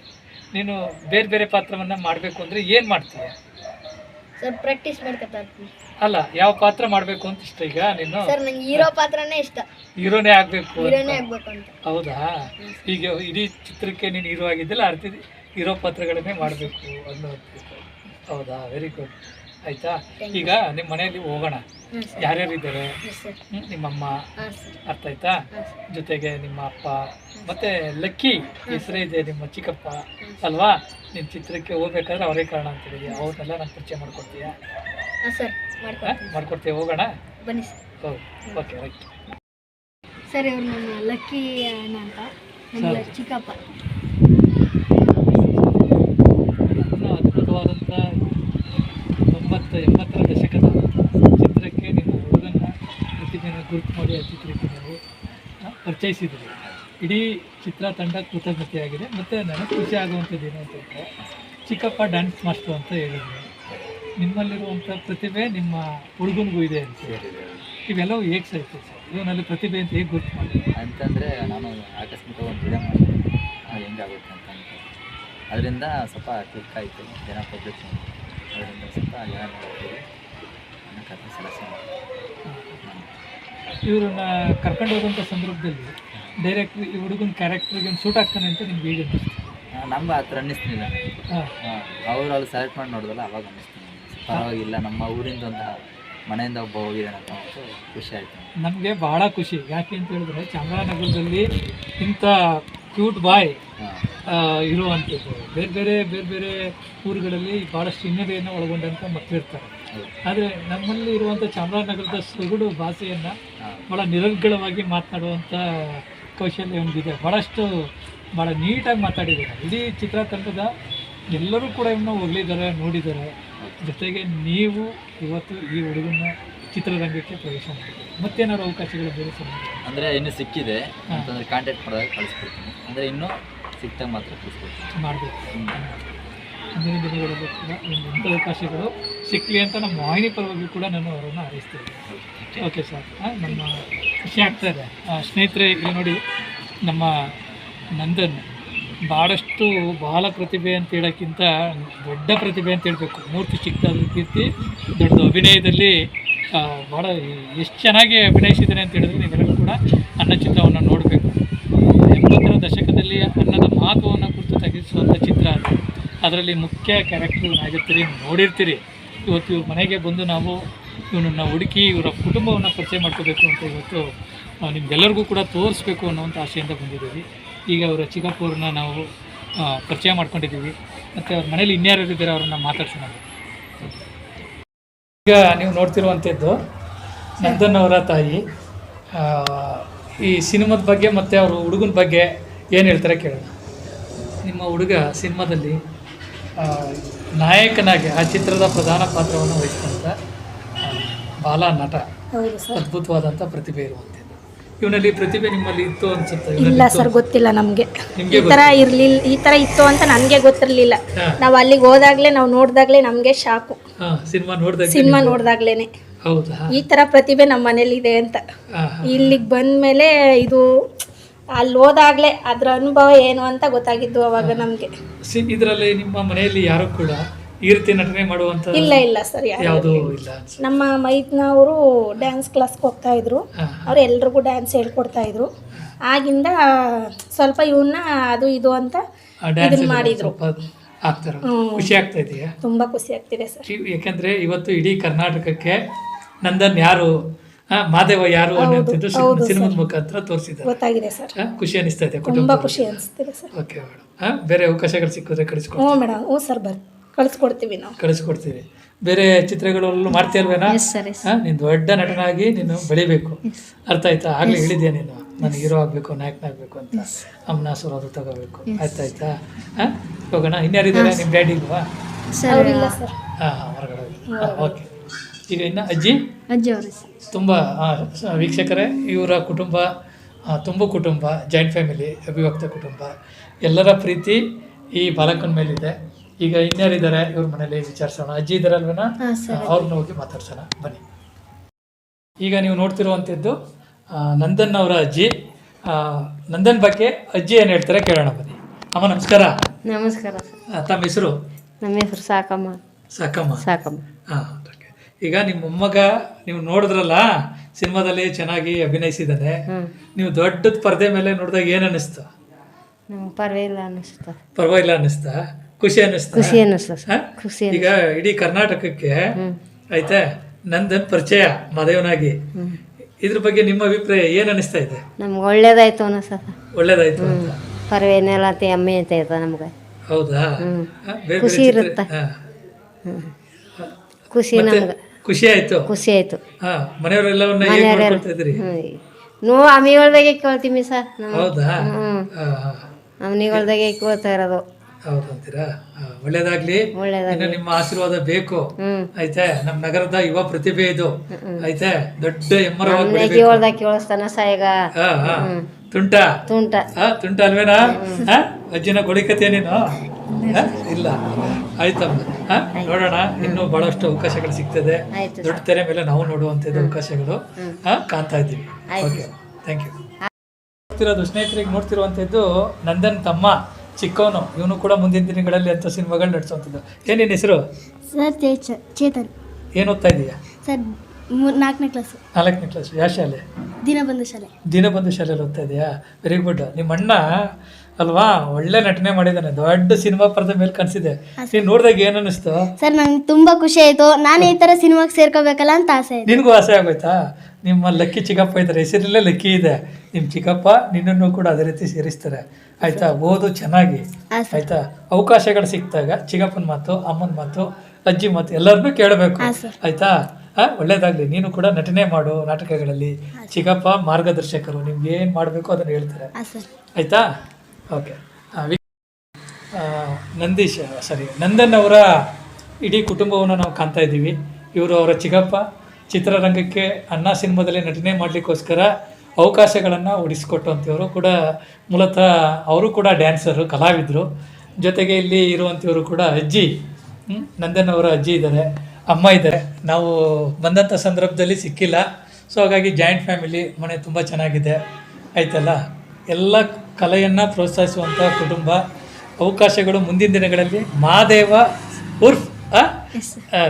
ನೀನು ಬೇರೆ ಬೇರೆ ಪಾತ್ರವನ್ನು ಮಾಡಬೇಕು ಅಂದರೆ ಏನು ಮಾಡ್ತೀಯ? ಸರ್ ಪ್ರಾಕ್ಟೀಸ್ ಮಾಡ್ಕೊತಾ ಇರ್ತೀನಿ. ಅಲ್ಲ, ಯಾವ ಪಾತ್ರ ಮಾಡಬೇಕು ಅಂತ ಇಷ್ಟ ಈಗ ನೀನು? ಸರ್ ನಂಗೆ ಹೀರೋ ಪಾತ್ರನೇ ಇಷ್ಟ, ಹೀರೋನೇ ಆಗಬೇಕು. ಹೀರೋನೇ ಆಗ್ಬೇಕು ಅಂತ. ಹೌದಾ? ಈಗ ಇಡೀ ಚಿತ್ರಕ್ಕೆ ನೀನು ಹೀರೋ ಆಗಿದ್ದಿಲ್ಲ, ಆ ರೀತಿ ಹೀರೋ ಪಾತ್ರಗಳನ್ನೇ ಮಾಡಬೇಕು ಅನ್ನೋದು. ಹೌದಾ? Very good. ಆಯಿತಾ? ಈಗ ನಿಮ್ಮ ಮನೆಯಲ್ಲಿ ಹೋಗೋಣ. ಹಾಂ ಸರ್. ಯಾರ್ಯಾರು ಇದ್ದಾರೆ? Yes sir. ನಿಮ್ಮಮ್ಮ, ಹಾಂ ಸರ್. ಅರ್ಥ ಆಯ್ತಾ? ಹಾಂ ಸರ್. ಜೊತೆಗೆ ನಿಮ್ಮ ಅಪ್ಪ, ಮತ್ತೆ ಲಕ್ಕಿ ಹೆಸರೇ ಇದೆ ನಿಮ್ಮ ಚಿಕ್ಕಪ್ಪ ಅಲ್ವಾ? ನಿನ್ನ ಚಿತ್ರಕ್ಕೆ ಹೋಗ್ಬೇಕಾದ್ರೆ ಅವರೇ ಕಾರಣ ಅಂತಿದೆಯಾ? ಅವ್ರನ್ನೆಲ್ಲ ನಾನು ಪರಿಚಯ ಮಾಡ್ಕೊಡ್ತೀಯಾ? ಹಾಂ ಸರ್, ಮಾಡ್ಕೊಡ್ತೀಯ? ಹೋಗೋಣ ಬನ್ನಿ ಸರ್. ಹೌದು, ಓಕೆ, ರೈಟ್. ಸರ್ ಇವ್ರು ನನ್ನ ಲಕ್ಕಿ ಅಣ್ಣ ಅಂತ, ನಮ್ಮ ಚಿಕ್ಕಪ್ಪ. ಅದ್ಭುತವಾದಂಥ 90-80ರ ದಶಕದ ಪರಿಚಯಿಸಿದ್ರಿ. ಇಡೀ ಚಿತ್ರತಂಡ ಕೃತಜ್ಞತೆಯಾಗಿದೆ. ಮತ್ತು ನನಗೆ ಖುಷಿ ಆಗುವಂಥದ್ದು ಏನು ಅಂತಂದರೆ, ಚಿಕ್ಕಪ್ಪ ಡ್ಯಾನ್ಸ್ ಮಾಸ್ಟರ್ ಅಂತ ಹೇಳಿದ್ರು. ನಿಮ್ಮಲ್ಲಿರುವಂಥ ಪ್ರತಿಭೆ ನಿಮ್ಮ ಹುಡುಗನಿಗೂ ಇದೆ ಅಂತ ಹೇಳಿದ್ರು. ಇವೆಲ್ಲವೂ ಹೇಗೆ ಸಾಯ್ತು ಸರ್? ಇವನಲ್ಲಿ ಪ್ರತಿಭೆ ಅಂತ ಹೇಗೆ ಗೊತ್ತು ಮಾಡಿ ಅಂತಂದರೆ ನಾನು ಆಕಸ್ಮಿಕ ಒಂದು ವಿಡಿಯೋ ಮಾಡಿದೆ, ಅದು ಹೆಂಗಾಗುತ್ತೆ ಅಂತ ಅದರಿಂದ ಸ್ವಲ್ಪ ಕ್ಲಿಕ್ ಆಯಿತು, ಜನ ಪಬ್ಲಿಕ್ ಅದರಿಂದ ಸ್ವಲ್ಪ ಜನ ನೋಡ್ತೀವಿ ಅನ್ನೋ ಕಥೆ ಸೆಲೆಕ್ಷನ್ ಇವ್ರನ್ನ ಕರ್ಕೊಂಡು ಹೋದಂಥ ಸಂದರ್ಭದಲ್ಲಿ ಡೈರೆಕ್ಟ್ರಿ ಈ ಹುಡುಗನ ಕ್ಯಾರೆಕ್ಟ್ರಿಗೆ ಸೂಟ್ ಆಗ್ತಾನೆ ಅಂತ ನಿಮ್ಗೆ ಹೇಗೆ ಅನ್ನಿಸ್ತು? ನಮ್ಗೆ ಆ ಥರ ಅನ್ನಿಸ್ತಿಲ್ಲ. ಹಾಂ, ಅವರು ಅಲ್ಲಿ ಸೆಲೆಕ್ಟ್ ಮಾಡಿ ನೋಡಿದಲ್ಲ ಅವಾಗ ಅನ್ನಿಸ್ತೀನಿ ಪರವಾಗಿಲ್ಲ, ನಮ್ಮ ಊರಿಂದ ಒಂದು ಮನೆಯಿಂದ ಒಬ್ಬ ಹೋಗಿದ್ದಾನೆ ಅಂತ ಖುಷಿ ಆಯಿತು. ನಮಗೆ ಭಾಳ ಖುಷಿ. ಯಾಕೆ ಅಂತ ಹೇಳಿದ್ರೆ ಚಾಮರಾಜನಗರದಲ್ಲಿ ಇಂಥ ಕ್ಯೂಟ್ ಬಾಯ್ ಇರುವಂಥದ್ದು ಬೇರೆ ಬೇರೆ ಊರುಗಳಲ್ಲಿ ಭಾಳಷ್ಟು ಹಿನ್ನೆಲೆಯನ್ನು ಒಳಗೊಂಡಂಥ ಮಕ್ಕಳಿರ್ತಾರೆ. ಆದರೆ ನಮ್ಮಲ್ಲಿ ಇರುವಂಥ ಚಾಮರಾಜನಗರದ ಸೊಗಡು ಭಾಷೆಯನ್ನು ಭಾಳ ನಿರರ್ಗಳವಾಗಿ ಮಾತನಾಡುವಂಥ ಕೌಶಲ್ಯ ಒಂದಿದೆ. ಭಾಳ ನೀಟಾಗಿ ಮಾತಾಡಿದ್ದಾರೆ. ಇಡೀ ಚಿತ್ರತಂಡದ ಎಲ್ಲರೂ ಕೂಡ ಇವನ್ನ ಹೊಗಳಿದ್ದಾರೆ, ನೋಡಿದ್ದಾರೆ. ಜೊತೆಗೆ ನೀವು ಇವತ್ತು ಈ ಹುಡುಗನ ಚಿತ್ರರಂಗಕ್ಕೆ ಪ್ರವೇಶ ಮಾಡಿದ್ದೀರಿ. ಮತ್ತೇನಾದ್ರು ಅವಕಾಶಗಳು ಬೇರೆ ಸರ್? ಅಂದರೆ ಇನ್ನೂ ಸಿಕ್ಕಿದೆ ಅಂತಂದರೆ ಕಾಂಟ್ಯಾಕ್ಟ್ ಮಾಡಿದಾಗ ಕಳಿಸ್ಕೊಡ್ತೀನಿ. ಅಂದರೆ ಇನ್ನೂ ಸಿಕ್ತಾಗ ಮಾತ್ರ ಕಳಿಸ್ಕೊಡ್ತೀನಿ ಮಾಡಬೇಕು. ಮುಂದಿನ ದಿನಗಳಲ್ಲಿ ಕೂಡ ಇಂಥ ಅವಕಾಶಗಳು ಸಿಕ್ಕಲಿ ಅಂತ ನಮ್ಮ ವಾಹಿನಿ ಪರವಾಗಿ ಕೂಡ ನಾನು ಅವರನ್ನು ಹಾರೈಸ್ತೀನಿ. Okay sir. ನಮ್ಮ ಖುಷಿ ಆಗ್ತಾಯಿದೆ. ಸ್ನೇಹಿತರೆ, ಇಲ್ಲಿ ನೋಡಿ ನಮ್ಮ ನಂದನ್ ಭಾಳಷ್ಟು ಬಾಲ ಪ್ರತಿಭೆ ಅಂತ ಹೇಳೋಕ್ಕಿಂತ ದೊಡ್ಡ ಪ್ರತಿಭೆ ಅಂತ ಹೇಳಬೇಕು. ಮೂರ್ತಿ ಚಿಕ್ಕದಾದ ಕೀರ್ತಿ, ದೊಡ್ಡ ಅಭಿನಯದಲ್ಲಿ ಭಾಳ ಎಷ್ಟು ಚೆನ್ನಾಗಿ ಅಭಿನಯಿಸಿದ್ದಾನೆ ಅಂತ ಹೇಳಿದ್ರೆ ನೀವೆಲ್ಲರೂ ಕೂಡ ಅನ್ನ ಚಿತ್ರವನ್ನು ನೋಡಬೇಕು. 80ರ ದಶಕದಲ್ಲಿ ಅನ್ನದ ಮಹತ್ವವನ್ನು ಕುರಿತು ತೆಗೆಸುವಂಥ ಚಿತ್ರ ಅದು. ಅದರಲ್ಲಿ ಮುಖ್ಯ ಕ್ಯಾರೆಕ್ಟರ್ ಆಗಿರ್ತೀರಿ, ನೋಡಿರ್ತೀರಿ. ಇವತ್ತು ಇವ್ರ ಮನೆಗೆ ಬಂದು ನಾವು ಇವನನ್ನು ಹುಡುಕಿ ಇವರ ಕುಟುಂಬವನ್ನು ಪರಿಚಯ ಮಾಡ್ಕೋಬೇಕು ಅಂತ ಇವತ್ತು ನಿಮ್ಗೆಲ್ಲರಿಗೂ ಕೂಡ ತೋರಿಸ್ಬೇಕು ಅನ್ನೋವಂಥ ಆಸೆಯಿಂದ ಬಂದಿದ್ದೀವಿ. ಈಗ ಅವರ ಚಿಕ್ಕಪ್ಪವ್ರನ್ನ ನಾವು ಪರಿಚಯ ಮಾಡ್ಕೊಂಡಿದ್ದೀವಿ. ಮತ್ತು ಅವ್ರ ಮನೇಲಿ ಇನ್ಯಾರಿದ್ದಾರೆ ಅವ್ರನ್ನ ಮಾತಾಡ್ಸೋಣ. ಈಗ ನೀವು ನೋಡ್ತಿರುವಂಥದ್ದು ನಂದನ್ ಅವರ ತಾಯಿ. ಈ ಸಿನಿಮಾದ ಬಗ್ಗೆ ಮತ್ತು ಅವ್ರ ಹುಡುಗನ ಬಗ್ಗೆ ಏನು ಹೇಳ್ತಾರೆ ಕೇಳೋಣ. ನಿಮ್ಮ ಹುಡುಗ ಸಿನಿಮಾದಲ್ಲಿ ನಾಯಕನಾಗಿ ಆ ಚಿತ್ರದ ಪ್ರಧಾನ ಪಾತ್ರವನ್ನು ವಹಿಸಿದಂಥ ಬಾಲ ನಟ, ಅದ್ಭುತವಾದಂಥ ಪ್ರತಿಭೆ ಇರುವಂಥದ್ದು. ಇವನಲ್ಲಿ ಪ್ರತಿಭೆ ನಿಮ್ಮಲ್ಲಿ ಇತ್ತು ಅನ್ಸುತ್ತೆ? ಇಲ್ಲ ಸರ್, ಗೊತ್ತಿಲ್ಲ ನಮಗೆ. ಈ ಥರ ಇತ್ತು ಅಂತ ನನಗೆ ಗೊತ್ತಿರಲಿಲ್ಲ. ನಾವು ಅಲ್ಲಿಗೆ ಹೋದಾಗಲೇ, ನಾವು ನೋಡಿದಾಗಲೇ ನಮಗೆ ಶಾಕು. ಸಿನಿಮಾ ನೋಡಿದಾಗ್ಲೇನೆ ಹೌದಾ ಈ ಥರ ಪ್ರತಿಭೆ ನಮ್ಮ ಮನೇಲಿ ಇದೆ ಅಂತ. ಇಲ್ಲಿಗೆ ಬಂದಮೇಲೆ ಇದು ಅಲ್ಲಿ ಹೋದಾಗಲೇ ಅದ್ರ ಅನುಭವ ಏನು ಅಂತ ಗೊತ್ತಾಗಿದ್ದು ಅವಾಗ ನಮಗೆ. ಇದರಲ್ಲಿ ನಿಮ್ಮ ಮನೆಯಲ್ಲಿ ಯಾರು ಕೂಡ ಈ ರೀತಿ ನಟನೆ ಮಾಡುವಂತ? ಇಲ್ಲ ಸರ್, ಯಾವುದೂ ಇಲ್ಲ. ನಮ್ಮ ಮೈದ್ನವರು ಡ್ಯಾನ್ಸ್ ಕ್ಲಾಸ್ಗೆ ಹೋಗ್ತಾ ಇದ್ರು. ಅವ್ರು ಎಲ್ರಿಗೂ ಡ್ಯಾನ್ಸ್ ಹೇಳ್ಕೊಡ್ತಾ ಇದ್ರು. ಆಗಿಂದ ಸ್ವಲ್ಪ ಇವನ್ನ ಅದು ಇದು ಅಂತ ಇದನ್ನ ಮಾಡಿದ್ರು. ಖುಷಿ ಆಗ್ತಾ ಇದೆಯಾ? ತುಂಬಾ ಖುಷಿ ಆಗ್ತಿದೆ ಸರ್. ಯಾಕಂದ್ರೆ ಇವತ್ತು ಇಡೀ ಕರ್ನಾಟಕಕ್ಕೆ ನಂದನ್ ಯಾರು, ಮಾದೇವ ಯಾರು ಅನ್ನೋದು ಸಿನಿಮಾದ ಮುಖಾಂತರ ತೋರಿಸಿದ್ದಾರೆ. ಗೊತ್ತಾಗಿದೆ ಸರ್. ಖುಷಿ ಅನಿಸ್ತಾ ಇದೆ? ತುಂಬಾ ಖುಷಿ ಅನಿಸ್ತಿದೆ ಸರ್. Okay madam. ಬೇರೆ ಅವಕಾಶಗಳು ಸಿಕ್ಕಿದ್ರೆ ಕಳಿಸ್ಕೊಡ್ತೀವಿ? ಹ್ಞೂ ಮೇಡಮ್, ಹ್ಞೂ ಸರ್, ಕಳಿಸ್ಕೊಡ್ತೀವಿ. ನಾವು ಕಳಿಸ್ಕೊಡ್ತೀವಿ. ಬೇರೆ ಚಿತ್ರಗಳಲ್ಲೂ ಮಾಡ್ತೀಯಲ್ವೇನಾ? ನೀನು ದೊಡ್ಡ ನಟನಾಗಿ ನೀನು ಬೆಳಿಬೇಕು. ಅರ್ಥ ಆಯ್ತಾ? ಆಗ್ಲೇ ಹೇಳಿದ್ಯಾ ನೀನು, ನಾನು ಹೀರೋ ಆಗಬೇಕು, ನಾಯಕನಾಗಬೇಕು ಅಂತ. ಅಮ್ಮನಾಸುರ ಅದು ತಗೋಬೇಕು. ಆಯ್ತಾಯ್ತಾ? ಹೋಗೋಣ. ಇನ್ಯಾರಿದ್ದಾರೆ? ನಿಮ್ಮ ಡ್ಯಾಡಿ ಇಲ್ವಾ? ಇಲ್ಲ ಸರ್. ಹೊರಗಡೆ. ಓಕೆ. ಈಗ ಇನ್ನು ಅಜ್ಜಿ ಅವರು ತುಂಬ ವೀಕ್ಷಕರೇ, ಇವರ ಕುಟುಂಬ ಕುಟುಂಬ, ಜಾಯಿಂಟ್ ಫ್ಯಾಮಿಲಿ, ಅವಿಭಕ್ತ ಕುಟುಂಬ. ಎಲ್ಲರ ಪ್ರೀತಿ ಈ ಬಾಲಕನ ಮೇಲಿದೆ. ಈಗ ಇನ್ಯಾರಿದ್ದಾರೆ ಇವ್ರ ಮನೇಲಿ ವಿಚಾರಿಸೋಣ. ಅಜ್ಜಿ ಇದ್ದಾರಲ್ವೇನಾ? ಅವ್ರನ್ನ ಹೋಗಿ ಮಾತಾಡ್ಸೋಣ ಬನ್ನಿ. ಈಗ ನೀವು ನೋಡ್ತಿರುವಂಥದ್ದು ನಂದನ್ ಅವರ ಅಜ್ಜಿ. ನಂದನ್ ಬಗ್ಗೆ ಅಜ್ಜಿ ಏನು ಹೇಳ್ತಾರೆ ಕೇಳೋಣ ಬನ್ನಿ. ಅಮ್ಮ ನಮಸ್ಕಾರ. ನಮಸ್ಕಾರ. ತಮ್ಮ ಹೆಸರು? ನಮ್ಮ ಹೆಸರು ಸಾಕಮ್ಮ. ಸಾಕಮ್ಮ. ಹಾಂ. ಈಗ ನಿಮ್ಮ ಮೊಮ್ಮಗ ನೀವು ನೋಡಿದ್ರಲ್ಲ, ಸಿನಿಮಾದಲ್ಲಿ ಚೆನ್ನಾಗಿ ಅಭಿನಯಿಸಿದ್ದಾನೆ. ನೀವು ದೊಡ್ಡದ ಪರದೆ ಮೇಲೆ ನೋಡಿದಾಗ ಏನು ಅನ್ನಿಸ್ತು? ಪರವಾಗಿಲ್ಲ ಅನ್ನಿಸ್ತಾ? ಖುಷಿ ಅನ್ನಿಸ್ತಾ? ಈಗ ಇಡೀ ಕರ್ನಾಟಕಕ್ಕೆ ಆಯ್ತಾ ನಂದನ್ ಪರಿಚಯ ಮಾದೇವನಾಗಿ. ಇದ್ರ ಬಗ್ಗೆ ನಿಮ್ಮ ಅಭಿಪ್ರಾಯ ಏನು ಅನಿಸ್ತಾ ಇದೆ? ನಮ್ಗೆ ಒಳ್ಳೇದಾಯ್ತು ಅನಿಸ್ತದ. ಒಳ್ಳೇದಾಯ್ತು ಅಂತ ಪರವೇನೆಲ್ಲ ಅಮ್ಮೆ ಅಂತ ನಮ್ಗೆ. ಹೌದಾ? ಖುಷಿ ಇರುತ್ತೆ. ಖುಷಿ ನಮ್ಗೆ. ಖುಷಿ ಆಯ್ತು. ಮನೆಯವರೆಲ್ಲವನ್ನ ಅಮ್ಮಿಗಳ್ದಾಗೆ ಕೇಳ್ತೀವಿ ಸರ್. ಹೌದಾ? ಅಮ್ಮನಿಗಳ್ದಾಗೆ ಕೇಳ್ತಾ ಇರೋದು. ಹೌದಂತೀರಾ? ಒಳ್ಳೇದಾಗ್ಲಿ. ನಿಮ್ಮ ಆಶೀರ್ವಾದ ಬೇಕು. ಆಯ್ತಾ? ನಮ್ ನಗರದ ಯುವ ಪ್ರತಿಭೆ ಇದು. ಆಯ್ತಾ? ದೊಡ್ಡ ಎಮ್ಮರವಾಗಿ ಕೇಳಿಸ್ತಾನ ಸಾಯಿಗ. ತುಂಟ ತುಂಟ ತುಂಟ ಅಲ್ವೇನಾ ಅಜ್ಜಿನ ಗೊಳಿಕತೆ ನೀನು ಇಲ್ಲ ಆಯ್ತಮ್ಮ ನೋಡೋಣ ಇನ್ನೂ ಬಹಳಷ್ಟು ಅವಕಾಶಗಳು ಸಿಗ್ತದೆ ಆಯ್ತು ದೊಡ್ಡ ತೆರೆ ಮೇಲೆ ನಾವು ನೋಡುವಂಥದ್ದು ಅವಕಾಶಗಳು ಕಾಣ್ತಾ ಇದ್ದೀವಿ ಓಕೆ ಥ್ಯಾಂಕ್ ಯು ನೋಡ್ತಿರೋದು ಸ್ನೇಹಿತರಿಗೆ ನೋಡ್ತಿರುವಂಥದ್ದು ನಂದನ್ ತಮ್ಮ ಚಿಕ್ಕವನು ಇವನು ಕೂಡ ಮುಂದಿನ ದಿನಗಳಲ್ಲಿ ಅಂಥ ಸಿನಿಮಾಗಳು ನಡೆಸುವಂಥದ್ದು ಏನೇನು ಹೆಸರು ಸರ್ ಚೇತನ್ ಏನು ಓದ್ತಾ ಇದೀಯಾ ಸರ್ 4ನೇ ಕ್ಲಾಸು 4ನೇ ಕ್ಲಾಸ್ ಯಾವ ಶಾಲೆ ದಿನಬಂಧು ಶಾಲೆ ದೀನಬಂಧು ಶಾಲೆಯಲ್ಲಿ ಓದ್ತಾ ಇದೆಯಾ ವೆರಿ ಗುಡ್ ನಿಮ್ಮ ಅಣ್ಣ ಅಲ್ವಾ ಒಳ್ಳೆ ನಟನೆ ಮಾಡಿದ್ದಾನೆ ದೊಡ್ಡ ಸಿನಿಮಾ ಪರದ ಮೇಲೆ ಕಾಣಿಸಿದೆ ನೀನು ನೋಡಿದಾಗ ಏನು ಅನ್ನಿಸ್ತು ಸರ್ ನಂಗೆ ತುಂಬ ಖುಷಿ ಆಯಿತು ನಾನು ಈ ಥರ ಸಿನಿಮಾಗೆ ಸೇರ್ಕೋಬೇಕಲ್ಲ ಅಂತ ಆಸೆ ಆಯಿತು ನಿನಗೂ ಆಸೆ ಆಗೋಯ್ತಾ ನಿಮ್ಮ ಲಕ್ಕಿ ಚಿಕ್ಕಪ್ಪ ಇದ್ದಾರೆ ಹೆಸರಲ್ಲೇ ಲಕ್ಕಿ ಇದೆ ನಿಮ್ಮ ಚಿಕ್ಕಪ್ಪ ನಿನ್ನನ್ನು ಕೂಡ ಅದೇ ರೀತಿ ಸೇರಿಸ್ತಾರೆ ಆಯ್ತಾ ಓದು ಚೆನ್ನಾಗಿ ಆಯ್ತಾ ಅವಕಾಶಗಳು ಸಿಕ್ಕಿದಾಗ ಚಿಕ್ಕಪ್ಪನ ಮಾತು ಅಮ್ಮನ ಮಾತು ಅಜ್ಜಿ ಮಾತು ಎಲ್ಲರನ್ನೂ ಕೇಳಬೇಕು ಆಯ್ತಾ ಒಳ್ಳೇದಾಗಲಿ ನೀನು ಕೂಡ ನಟನೆ ಮಾಡು ನಾಟಕಗಳಲ್ಲಿ ಚಿಕ್ಕಪ್ಪ ಮಾರ್ಗದರ್ಶಕರು ನಿಮ್ಗೆ ಏನು ಮಾಡಬೇಕು ಅದನ್ನು ಹೇಳ್ತಾರೆ ಆಯ್ತಾ ಓಕೆ ನಂದನ್ ಅವರ ಇಡೀ ಕುಟುಂಬವನ್ನು ನಾವು ಕಾಣ್ತಾ ಇದ್ದೀವಿ ಇವರು ಅವರ ಚಿಕ್ಕಪ್ಪ ಚಿತ್ರರಂಗಕ್ಕೆ ಅಣ್ಣ ಸಿನಿಮಾದಲ್ಲಿ ನಟನೆ ಮಾಡಲಿಕ್ಕೋಸ್ಕರ ಅವಕಾಶಗಳನ್ನು ಒಡಿಸ್ಕೊಟ್ಟಂಥವರು ಕೂಡ ಮೂಲತಃ ಅವರು ಕೂಡ ಡ್ಯಾನ್ಸರು ಕಲಾವಿದರು ಜೊತೆಗೆ ಇಲ್ಲಿ ಇರುವಂಥವರು ಕೂಡ ಅಜ್ಜಿ ನಂದನ್ ಅವರ ಅಜ್ಜಿ ಇದ್ದಾರೆ ಅಮ್ಮ ಇದ್ದಾರೆ ನಾವು ಬಂದಂಥ ಸಂದರ್ಭದಲ್ಲಿ ಸಿಕ್ಕಿಲ್ಲ ಸೊ ಹಾಗಾಗಿ ಜಾಯಿಂಟ್ ಫ್ಯಾಮಿಲಿ ಮನೆ ತುಂಬ ಚೆನ್ನಾಗಿದೆ ಆಯ್ತಲ್ಲ ಎಲ್ಲ ಕಲೆಯನ್ನು ಪ್ರೋತ್ಸಾಹಿಸುವಂಥ ಕುಟುಂಬ ಅವಕಾಶಗಳು ಮುಂದಿನ ದಿನಗಳಲ್ಲಿ ಮಹಾದೇವ ಉರ್ಫ್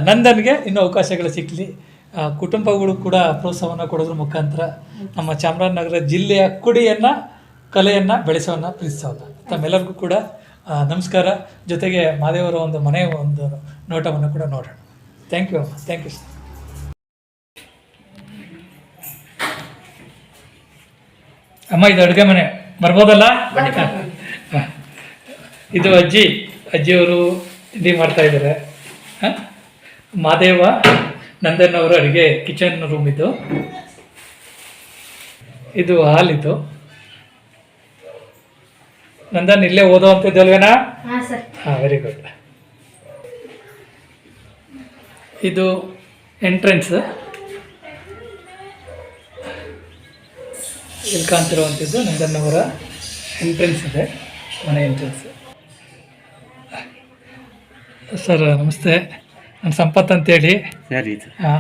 ನಂದನ್ಗೆ ಇನ್ನೂ ಅವಕಾಶಗಳು ಸಿಕ್ಕಲಿ ಕುಟುಂಬಗಳು ಕೂಡ ಪ್ರೋತ್ಸಾಹವನ್ನು ಕೊಡೋದ್ರ ಮುಖಾಂತರ ನಮ್ಮ ಚಾಮರಾಜನಗರ ಜಿಲ್ಲೆಯ ಕುಡಿಯನ್ನು ಕಲೆಯನ್ನು ಬೆಳೆಸೋಣ ಪ್ರೀತಿಸೋಣ ತಮ್ಮೆಲ್ಲರಿಗೂ ಕೂಡ ನಮಸ್ಕಾರ ಜೊತೆಗೆ ಮಹಾದೇವರ ಒಂದು ಮನೆಯ ಒಂದು ನೋಟವನ್ನು ಕೂಡ ನೋಡೋಣ ಥ್ಯಾಂಕ್ ಯು ಸರ್ ಅಮ್ಮ ಇದು ಅಡುಗೆ ಮನೆ ಬರ್ಬೋದಲ್ಲ ಇದು ಅಜ್ಜಿಯವರು ತಿಂಡಿ ಮಾಡ್ತಾ ಇದ್ದಾರೆ ಮಹಾದೇವ ನಂದನ್ ಅವರ ಅಡುಗೆ ಕಿಚನ್ ರೂಮ್ ಇದು ಹಾಲ್ ಇದು ನಂದನ್ ಇಲ್ಲೇ ಓದೋವಂಥದ್ದು ಅಲ್ವೇನಾ ವೆರಿ ಗುಡ್ ಇದು ಎಂಟ್ರೆನ್ಸ್ ಇಲ್ಲಿ ಕಾಣ್ತಿರುವಂಥದ್ದು ನಂದನ್ ಅವರ ಎಂಟ್ರೆನ್ಸ್ ಇದೆ ಮನೆ ಎಂಟ್ರೆನ್ಸ್ ಸರ್ ನಮಸ್ತೆ ನಾನು ಸಂಪತ್ ಅಂತೇಳಿ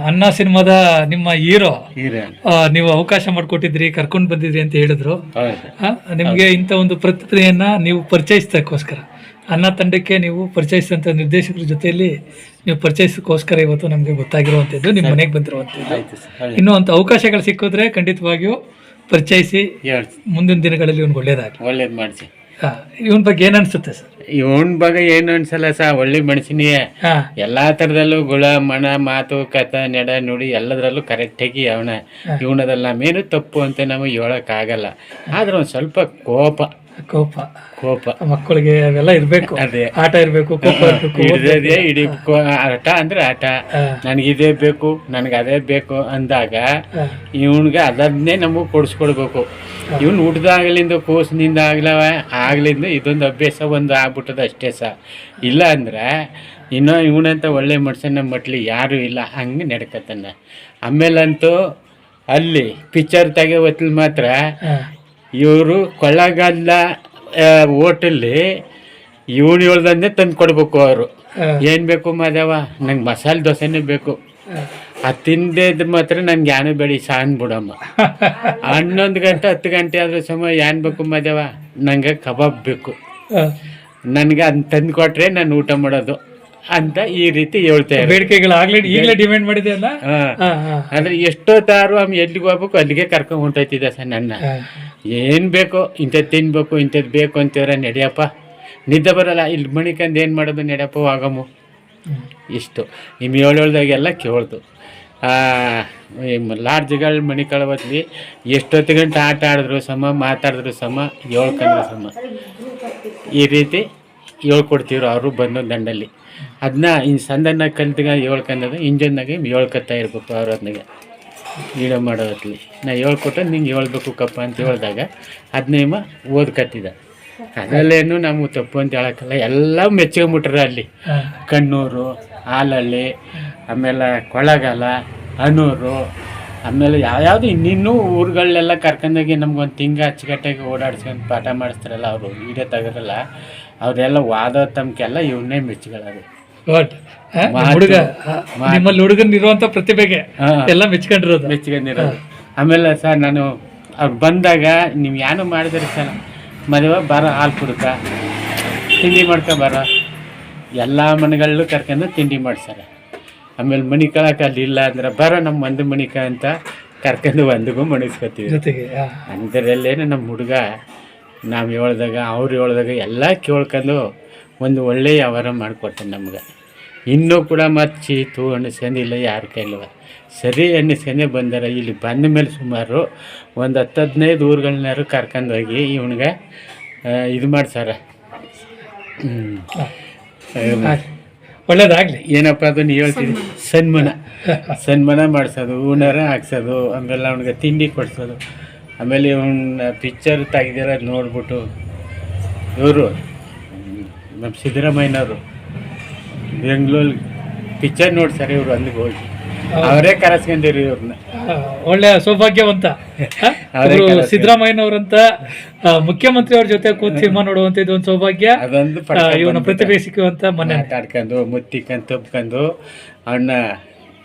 ಅಣ್ಣ ಸಿನಿಮಾದ ನಿಮ್ಮ ಹೀರೋ ನೀವು ಅವಕಾಶ ಮಾಡಿಕೊಟ್ಟಿದ್ರಿ ಕರ್ಕೊಂಡು ಬಂದಿದ್ರಿ ಅಂತ ಹೇಳಿದ್ರು ನಿಮಗೆ ಇಂಥ ಒಂದು ಪ್ರತಿಕ್ರಿಯೆಯನ್ನು ನೀವು ಪರಿಚಯಿಸೋಕ್ಕೋಸ್ಕರ ಅಣ್ಣ ತಂಡಕ್ಕೆ ನೀವು ಪರಿಚಯಿಸಿದಂಥ ನಿರ್ದೇಶಕರ ಜೊತೆಯಲ್ಲಿ ನೀವು ಪರಿಚಯಿಸೋಕ್ಕೋಸ್ಕರ ಇವತ್ತು ನಮಗೆ ಗೊತ್ತಾಗಿರುವಂಥದ್ದು ನಿಮ್ಮ ಮನೆಗೆ ಬಂದಿರುವಂಥದ್ದು ಇನ್ನೂ ಅಂಥ ಅವಕಾಶಗಳು ಸಿಕ್ಕಿದ್ರೆ ಖಂಡಿತವಾಗಿಯೂ ಪರಿಚಯಿಸಿ ಮುಂದಿನ ದಿನಗಳಲ್ಲಿ ಇವ್ನಿಗೆ ಒಳ್ಳೇದು ಮಾಡಿಸಿ ಇವನ್ ಬಗ್ಗೆ ಏನ್ ಅನ್ಸುತ್ತೆ ಸರ್ ಇವನ್ ಬಗ್ಗೆ ಏನು ಅನ್ಸಲ್ಲ ಒಳ್ಳೆ ಮನುಷ್ಯನಿಗೆ ಎಲ್ಲಾ ತರದಲ್ಲೂ ಗುಳ ಮಣ ಮಾತು ಕಥ ನಡ ನುಡಿ ಎಲ್ಲದರಲ್ಲೂ ಕರೆಕ್ಟಾಗಿ ಅವನ ಇವನದಲ್ಲ ಮೇನು ತಪ್ಪು ಅಂತ ನಮಗೆ ಹೇಳಕ್ ಆಗಲ್ಲ ಆದ್ರೆ ಒಂದ್ ಸ್ವಲ್ಪ ಕೋಪ ಮಕ್ಕಳಿಗೆ ಅವೆಲ್ಲ ಇರ್ಬೇಕು ಅದೇ ಆಟ ಇರ್ಬೇಕು ಇಡೀ ಆಟ ಅಂದ್ರೆ ಆಟ ನನಗಿದೇ ಬೇಕು ನನಗೆ ಅದೇ ಬೇಕು ಅಂದಾಗ ಇವನ್ಗೆ ಅದನ್ನೇ ನಮಗ್ ಕೊಡಿಸ್ಕೊಡ್ಬೇಕು ಇವನ್ ಹುಡ್ದಾಗ್ಲಿಂದ ಕೂಸಿನಿಂದ ಆಗ್ಲಿಂದ ಇದೊಂದು ಅಭ್ಯಾಸ ಒಂದು ಆಗ್ಬಿಟ್ಟದ ಅಷ್ಟೇ ಇಲ್ಲ ಅಂದ್ರೆ ಇನ್ನೂ ಇವನಂತ ಒಳ್ಳೆ ಮನುಷ್ಯನ ಮಟ್ಲಿ ಯಾರು ಇಲ್ಲ ಹಂಗೆ ನಡ್ಕತಾನ ಆಮೇಲಂತೂ ಅಲ್ಲಿ ಪಿಕ್ಚರ್ ತೆಗೆವತ್ಲಿ ಮಾತ್ರ ಇವರು ಕೊಳ್ಳಗಾಲ ಹೋಟೆಲ್ಲಿ ಇವನು ಹೇಳ್ದಂಗೆ ತಂದು ಕೊಡ್ಬೇಕು ಅವರು ಏನು ಬೇಕು ಮಾದೇವ ನಂಗೆ ಮಸಾಲೆ ದೋಸೆನೇ ಬೇಕು ಅದು ತಿಂದಿದ್ದು ಮಾತ್ರ ನನ್ಗೆ ಯಾನು ಬೇಡಿ ಸಾನ್ ಬಿಡಮ್ಮ 11 ಗಂಟೆ 10 ಗಂಟೆ ಆದ್ರೂ ಸಮಯ ಏನು ಬೇಕು ಮಾದೇವ ನಂಗೆ ಕಬಾಬ್ ಬೇಕು ನನಗೆ ಅದನ್ನ ತಂದು ಕೊಟ್ರೆ ನಾನು ಊಟ ಮಾಡೋದು ಅಂತ ಈ ರೀತಿ ಹೇಳ್ತಾರೆ ಬೇಡಿಕೆಗಳು ಈಗಲೇ ಡಿಮ್ಯಾಂಡ್ ಮಾಡಿದೆ ಅಲ್ಲ ಅಂದ್ರೆ ಎಷ್ಟೊತ್ತಾರು ಎಲ್ಲಿಗೆ ಹೋಗ್ಬೇಕು ಅಲ್ಲಿಗೆ ಕರ್ಕೊಂಡು ಹೊಂಟೈತಿದ್ದ ಸರ್ ನನ್ನ ಏನು ಬೇಕೋ ಇಂಥದ್ದು ತಿನ್ಬೇಕು ಇಂಥದ್ದು ಬೇಕು ಅಂತೀರ ನಡಿಯಪ್ಪ ನಿದ್ದೆ ಬರಲ್ಲ ಇಲ್ಲಿ ಮಣಿಕಂದು ಏನು ಮಾಡೋದು ನಡಿಯಪ್ಪ ಆಗಮು ಇಷ್ಟು ನಿಮ್ಮ ಹೇಳ್ದಾಗೆಲ್ಲ ಕೇಳ್ದು ಲಾಡ್ಜ್ಗಳು ಮಣಿ ಕಳವತ್ಲಿ ಎಷ್ಟೊತ್ತು ಗಂಟೆ ಆಟ ಆಡಿದ್ರು ಸಮ ಮಾತಾಡಿದ್ರು ಸಮ ಹೇಳ್ಕೊಂಡ್ರು ಸಮ ಈ ರೀತಿ ಹೇಳ್ಕೊಡ್ತೀವ್ರು ಅವರು ಬಂದು ದಂಡಲ್ಲಿ ಅದನ್ನ ಇನ್ನು ಸಂದನ್ನಾಗ ಕಲ್ತಿಗ ಹೇಳ್ಕೊಂಡದು ಇಂಜನ್ನಾಗೆ ಹೇಳ್ಕೊತಾ ಇರ್ಬೇಕು ಅವ್ರ ಅದನ್ನಾಗೆ ವೀಡಿಯೋ ಮಾಡೋದ್ಲಿ ನಾ ಹೇಳ್ಕೊಟ್ಟು ನಿಂಗೆ ಹೇಳ್ಬೇಕು ಕಪ್ಪ ಅಂತ ಹೇಳಿದಾಗ ಅದನ್ನೇಮ ಓದ್ಕತ್ತಿದ್ದ ಅದರಲ್ಲೇನು ನಮಗೆ ತಪ್ಪು ಅಂತ ಹೇಳೋಕ್ಕಲ್ಲ ಎಲ್ಲ ಮೆಚ್ಕೊಂಬಿಟ್ರೆ ಅಲ್ಲಿ ಕಣ್ಣೂರು ಹಾಲಳ್ಳಿ ಆಮೇಲೆ ಕೊಳ್ಳಗಾಲ ಅನೂರು ಆಮೇಲೆ ಯಾವ್ಯಾವುದು ಇನ್ನಿನ್ನೂ ಊರುಗಳನ್ನೆಲ್ಲ ಕರ್ಕೊಂಡೋಗಿ ನಮ್ಗೊಂದು ತಿಂಗ ಅಚ್ಚುಕಟ್ಟಾಗಿ ಓಡಾಡ್ಸ್ಕೊಂಡು ಪಾಠ ಮಾಡಿಸ್ತಾರಲ್ಲ ಅವರು ವೀಡಿಯೋ ತೆಗೆದ್ರಲ್ಲ ಅವರೆಲ್ಲ ವಾದ ತಮ್ಕೆಲ್ಲ ಇವನ್ನೇ ಮೆಚ್ಚುಗಳದು. ಬಟ್ ಹುಡುಗ ನಿಮ್ಮಲ್ಲಿ ಹುಡುಗನಿರುವಂಥ ಪ್ರತಿಭೆಗೆ ಎಲ್ಲ ಮೆಚ್ಕೊಂಡಿರೋದು. ಮೆಚ್ಕೊಂಡಿರೋದು. ಆಮೇಲೆ ಸರ್ ನಾನು ಅವ್ರು ಬಂದಾಗ ನೀವು ಏನು ಮಾಡಿದ್ರಿ ಸರ್, ಮದುವೆ ಬರ ಹಾಲು ಕುಡ್ಕ ತಿಂಡಿ ಮಾಡ್ಕೊ ಬರ, ಎಲ್ಲ ಮನೆಗಳಲ್ಲೂ ಕರ್ಕೊಂಡು ತಿಂಡಿ ಮಾಡ್ಸಾರೆ. ಆಮೇಲೆ ಮಣಿಕಳಕ್ಕೆ ಅಲ್ಲಿ ಇಲ್ಲ ಅಂದ್ರೆ ಬರೋ ನಮ್ಮ ಒಂದು ಮಣಿಕ ಅಂತ ಕರ್ಕೊಂಡು ಒಂದಿಗೂ ಮಣಿಸ್ಕೊತೀವಿ ಜೊತೆಗೆ. ಅಂಥದ್ರಲ್ಲೇನು ನಮ್ಮ ಹುಡುಗ ನಾವು ಹೇಳ್ದಾಗ ಅವ್ರು ಹೇಳ್ದಾಗ ಎಲ್ಲ ಕೇಳ್ಕೊಂಡು ಒಂದು ಒಳ್ಳೆಯ ವ್ಯವಹಾರ ಮಾಡಿಕೊಡ್ತಾನೆ ನಮ್ಗೆ. ಇನ್ನೂ ಕೂಡ ಮತ್ತು ಚೀತು ಅನಿಸ್ಕೊಂಡಿಲ್ಲ ಯಾರ ಕೈಲವ ಸರಿ ಅನ್ನಿಸ್ಕೊಂಡೇ ಬಂದಾರ. ಇಲ್ಲಿ ಬಂದ ಮೇಲೆ ಸುಮಾರು ಒಂದು 10-15 ಊರುಗಳನ್ನಾರು ಕರ್ಕೊಂಡೋಗಿ ಇವನಿಗೆ ಇದು ಮಾಡ್ಸಾರ. ಒಳ್ಳೇದಾಗಲಿ. ಏನಪ್ಪ ಅದು ನೀವು ಹೇಳ್ತೀವಿ ಸನ್ಮಾನ ಮಾಡಿಸೋದು, ಹೂನಾರ ಹಾಕ್ಸೋದು, ಆಮೇಲೆ ಅವ್ನಿಗೆ ತಿಂಡಿ ಕೊಡಿಸೋದು. ಆಮೇಲೆ ಇವನ್ನ ಪಿಕ್ಚರ್ ತೆಗ್ದಿರೋದು ನೋಡ್ಬಿಟ್ಟು ಇವರು ನಮ್ಮ ಸಿದ್ದರಾಮಯ್ಯನವರು ಬೆಂಗಳೂರು ಪಿಕ್ಚರ್ ನೋಡ್ತಾರೆ ಇವರು, ಅಲ್ಲಿಗೆ ಹೋಗಿ ಅವರೇ ಕರೆಸ್ಕೊಂಡಿರಿ ಇವ್ರನ್ನ. ಒಳ್ಳೆ ಸೌಭಾಗ್ಯವಂತ ಸಿದ್ದರಾಮಯ್ಯನವರಂತ ಮುಖ್ಯಮಂತ್ರಿ ಅವ್ರ ಜೊತೆ ಕೂತ್ ಸಿನಿಮಾ ನೋಡುವಂತ ಇದೊಂದು ಸೌಭಾಗ್ಯ. ಅದೊಂದು ಇವನ ಪ್ರತಿಭೆ ಸಿಕ್ಕುವಂತ ಮನೆ ಮಾತಾಡ್ಕೊಂಡು ಮುತ್ತಿಕೊಂಡು ತಬ್ಕೊಂಡು ಅವನ್ನ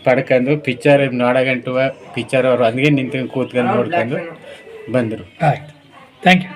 ಪಡ್ಕೊಂಡು ಪಿಕ್ಚರ್ ನೋಡಗಂಟುವ ಪಿಕ್ಚರ್ ಅವರು ಹಂಗೆ ನಿಂತ್ಕೊಂಡು ಕೂತ್ಕೊಂಡು ನೋಡ್ಕೊಂಡು ಬಂದರು. ಆಯ್ತು, ಥ್ಯಾಂಕ್ ಯು.